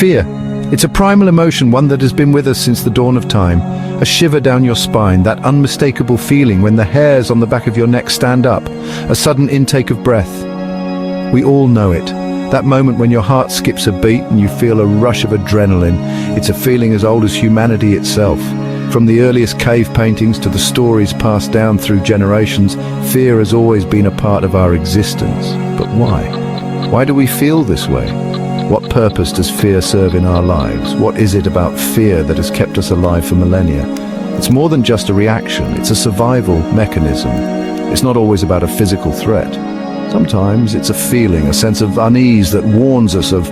Fear. It's a primal emotion, one that has been with us since the dawn of time. A shiver down your spine, that unmistakable feeling when the hairs on the back of your neck stand up, a sudden intake of breath. We all know it. That moment when your heart skips a beat and you feel a rush of adrenaline. It's a feeling as old as humanity itself. From the earliest cave paintings to the stories passed down through generations, fear has always been a part of our existence. But why? Why do we feel this way? What purpose does fear serve in our lives? What is it about fear that has kept us alive for millennia? It's more than just a reaction, it's a survival mechanism. It's not always about a physical threat. Sometimes it's a feeling, a sense of unease that warns us of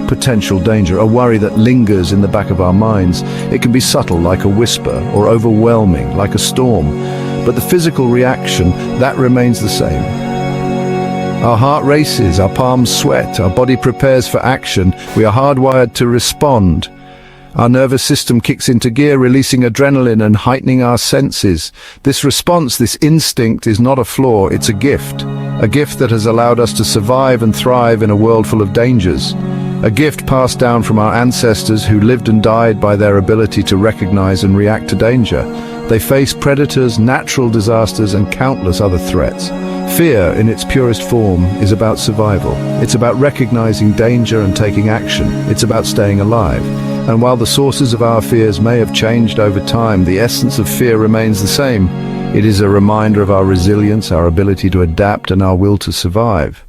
potential danger, a worry that lingers in the back of our minds. It can be subtle, like a whisper, or overwhelming, like a storm. But the physical reaction, that remains the same. Our heart races, our palms sweat, our body prepares for action. We are hardwired to respond. Our nervous system kicks into gear, releasing adrenaline and heightening our senses. This response, this instinct, is not a flaw, it's a gift that has allowed us to survive and thrive in a world full of dangers. A gift passed down from our ancestors who lived and died by their ability to recognize and react to danger. They faced predators, natural disasters, and countless other threats. Fear, in its purest form, is about survival. It's about recognizing danger and taking action. It's about staying alive. And while the sources of our fears may have changed over time, the essence of fear remains the same. It is a reminder of our resilience, our ability to adapt, and our will to survive.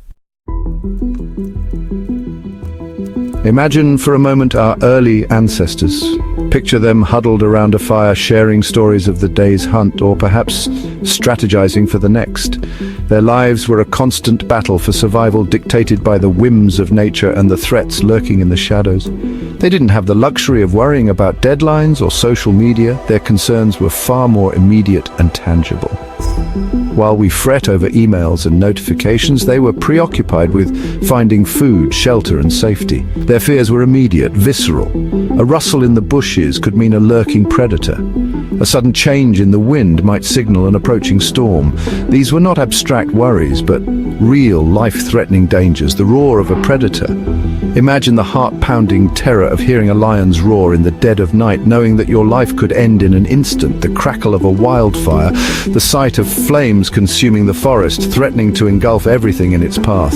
Imagine for a moment our early ancestors. Picture them huddled around a fire, sharing stories of the day's hunt, or perhaps strategizing for the next. Their lives were a constant battle for survival, dictated by the whims of nature and the threats lurking in the shadows. They didn't have the luxury of worrying about deadlines or social media. Their concerns were far more immediate and tangible. While we fret over emails and notifications, they were preoccupied with finding food, shelter, and safety. Their fears were immediate, visceral. A rustle in the bushes could mean a lurking predator. A sudden change in the wind might signal an approaching storm. These were not abstract worries, but real, life-threatening dangers, the roar of a predator. Imagine the heart-pounding terror of hearing a lion's roar in the dead of night, knowing that your life could end in an instant, the crackle of a wildfire, the sight of flames consuming the forest, threatening to engulf everything in its path,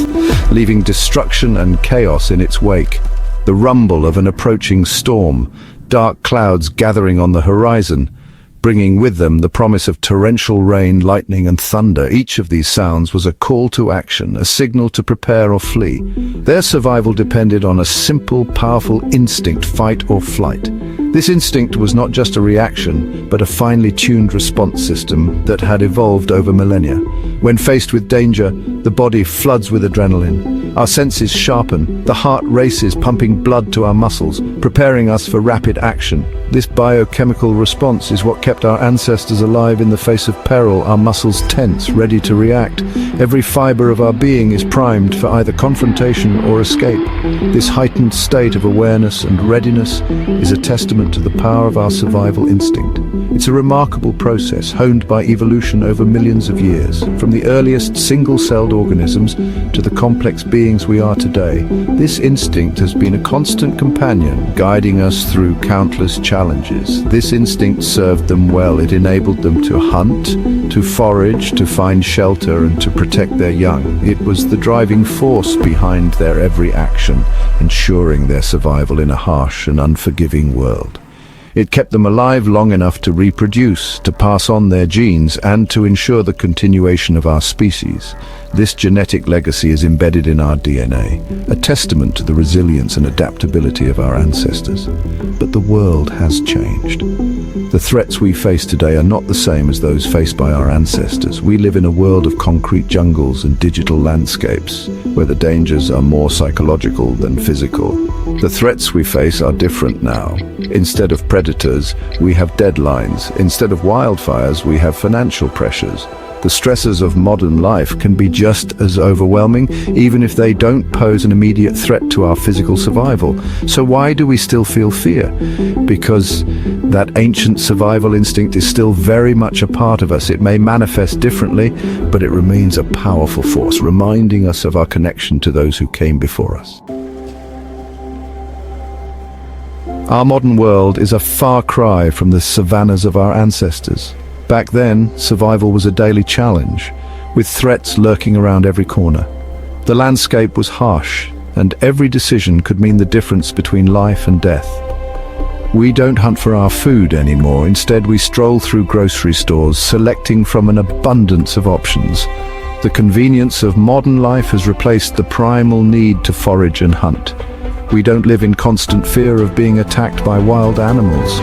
leaving destruction and chaos in its wake. The rumble of an approaching storm, dark clouds gathering on the horizon, bringing with them the promise of torrential rain, lightning, and thunder. Each of these sounds was a call to action, a signal to prepare or flee. Their survival depended on a simple, powerful instinct, fight or flight. This instinct was not just a reaction, but a finely tuned response system that had evolved over millennia. When faced with danger, the body floods with adrenaline. Our senses sharpen, the heart races, pumping blood to our muscles, preparing us for rapid action. This biochemical response is what kept our ancestors alive in the face of peril, our muscles tense, ready to react. Every fiber of our being is primed for either confrontation or escape. This heightened state of awareness and readiness is a testament to the power of our survival instinct. It's a remarkable process honed by evolution over millions of years. From the earliest single-celled organisms to the complex beings we are today, this instinct has been a constant companion, guiding us through countless challenges. This instinct served them well. It enabled them to hunt, to forage, to find shelter, and to protect their young. It was the driving force behind their every action, ensuring their survival in a harsh and unforgiving world. It kept them alive long enough to reproduce, to pass on their genes, and to ensure the continuation of our species. This genetic legacy is embedded in our DNA, a testament to the resilience and adaptability of our ancestors. But the world has changed. The threats we face today are not the same as those faced by our ancestors. We live in a world of concrete jungles and digital landscapes, where the dangers are more psychological than physical. The threats we face are different now. Instead of predators, we have deadlines. Instead of wildfires, we have financial pressures. The stresses of modern life can be just as overwhelming, even if they don't pose an immediate threat to our physical survival. So why do we still feel fear? Because that ancient survival instinct is still very much a part of us. It may manifest differently, but it remains a powerful force, reminding us of our connection to those who came before us. Our modern world is a far cry from the savannas of our ancestors. Back then, survival was a daily challenge, with threats lurking around every corner. The landscape was harsh, and every decision could mean the difference between life and death. We don't hunt for our food anymore. Instead, we stroll through grocery stores, selecting from an abundance of options. The convenience of modern life has replaced the primal need to forage and hunt. We don't live in constant fear of being attacked by wild animals.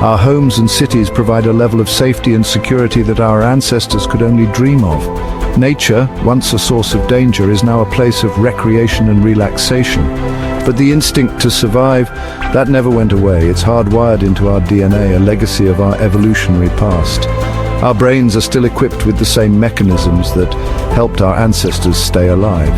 Our homes and cities provide a level of safety and security that our ancestors could only dream of. Nature, once a source of danger, is now a place of recreation and relaxation. But the instinct to survive, that never went away. It's hardwired into our DNA, a legacy of our evolutionary past. Our brains are still equipped with the same mechanisms that helped our ancestors stay alive.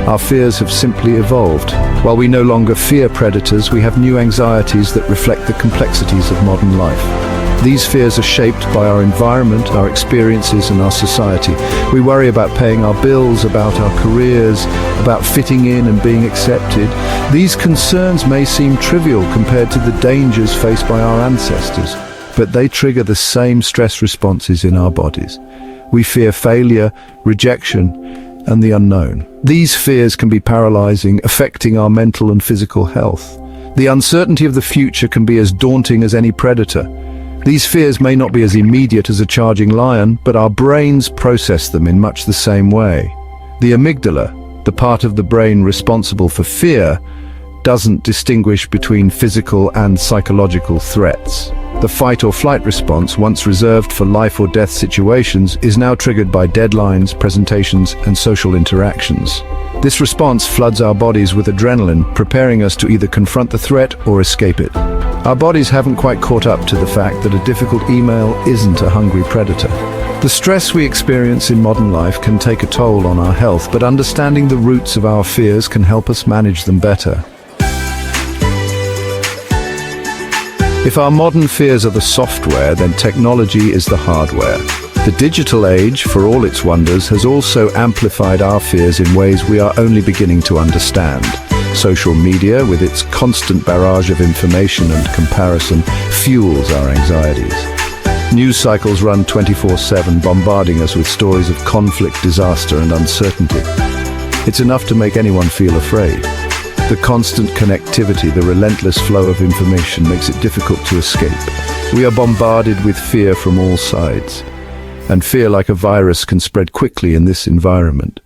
Our fears have simply evolved. While we no longer fear predators, we have new anxieties that reflect the complexities of modern life. These fears are shaped by our environment, our experiences, and our society. We worry about paying our bills, about our careers, about fitting in and being accepted. These concerns may seem trivial compared to the dangers faced by our ancestors, but they trigger the same stress responses in our bodies. We fear failure, rejection, and the unknown. These fears can be paralyzing, affecting our mental and physical health. The uncertainty of the future can be as daunting as any predator. These fears may not be as immediate as a charging lion, but our brains process them in much the same way. The amygdala, the part of the brain responsible for fear, doesn't distinguish between physical and psychological threats. The fight or flight response, once reserved for life or death situations, is now triggered by deadlines, presentations, and social interactions. This response floods our bodies with adrenaline, preparing us to either confront the threat or escape it. Our bodies haven't quite caught up to the fact that a difficult email isn't a hungry predator. The stress we experience in modern life can take a toll on our health, but understanding the roots of our fears can help us manage them better. If our modern fears are the software, then technology is the hardware. The digital age, for all its wonders, has also amplified our fears in ways we are only beginning to understand. Social media, with its constant barrage of information and comparison, fuels our anxieties. News cycles run 24/7, bombarding us with stories of conflict, disaster, and uncertainty. It's enough to make anyone feel afraid. The constant connectivity, the relentless flow of information makes it difficult to escape. We are bombarded with fear from all sides, and fear, like a virus, can spread quickly in this environment.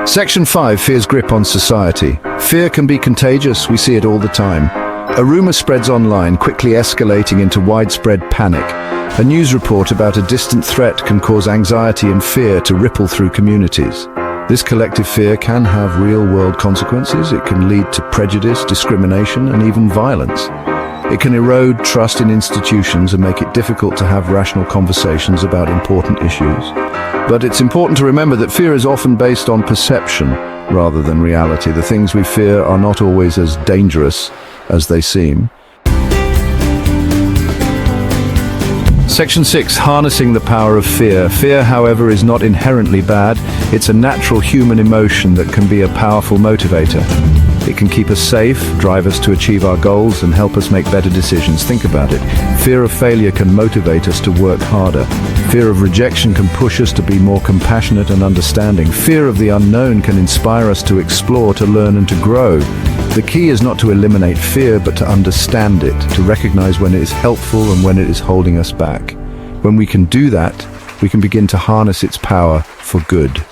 Section 5, Fear's grip on society. Fear can be contagious, we see it all the time. A rumor spreads online, quickly escalating into widespread panic. A news report about a distant threat can cause anxiety and fear to ripple through communities. This collective fear can have real-world consequences. It can lead to prejudice, discrimination, and even violence. It can erode trust in institutions and make it difficult to have rational conversations about important issues. But it's important to remember that fear is often based on perception rather than reality. The things we fear are not always as dangerous as they seem. Section 6, Harnessing the power of fear. Fear, however, is not inherently bad. It's a natural human emotion that can be a powerful motivator. It can keep us safe, drive us to achieve our goals, and help us make better decisions. Think about it. Fear of failure can motivate us to work harder. Fear of rejection can push us to be more compassionate and understanding. Fear of the unknown can inspire us to explore, to learn, and to grow. The key is not to eliminate fear, but to understand it, to recognize when it is helpful and when it is holding us back. When we can do that, we can begin to harness its power for good.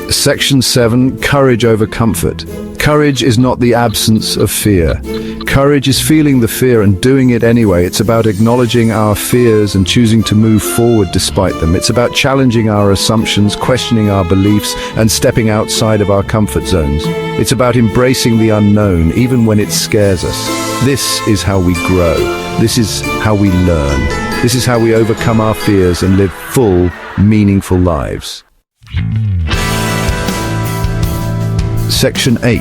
Section 7, Courage over comfort. Courage is not the absence of fear. Courage is feeling the fear and doing it anyway. It's about acknowledging our fears and choosing to move forward despite them. It's about challenging our assumptions, questioning our beliefs, and stepping outside of our comfort zones. It's about embracing the unknown, even when it scares us. This is how we grow. This is how we learn. This is how we overcome our fears and live full, meaningful lives. Section 8,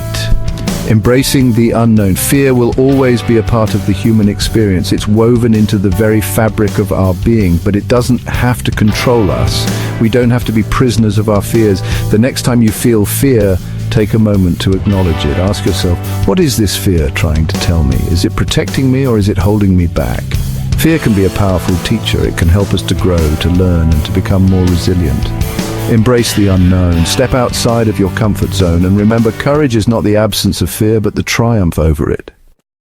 Embracing the unknown. Fear will always be a part of the human experience. It's woven into the very fabric of our being, but it doesn't have to control us. We don't have to be prisoners of our fears. The next time you feel fear, take a moment to acknowledge it. Ask yourself, what is this fear trying to tell me? Is it protecting me or is it holding me back? Fear can be a powerful teacher. It can help us to grow, to learn, and to become more resilient. Embrace the unknown. Step outside of your comfort zone and remember, courage is not the absence of fear, but the triumph over it.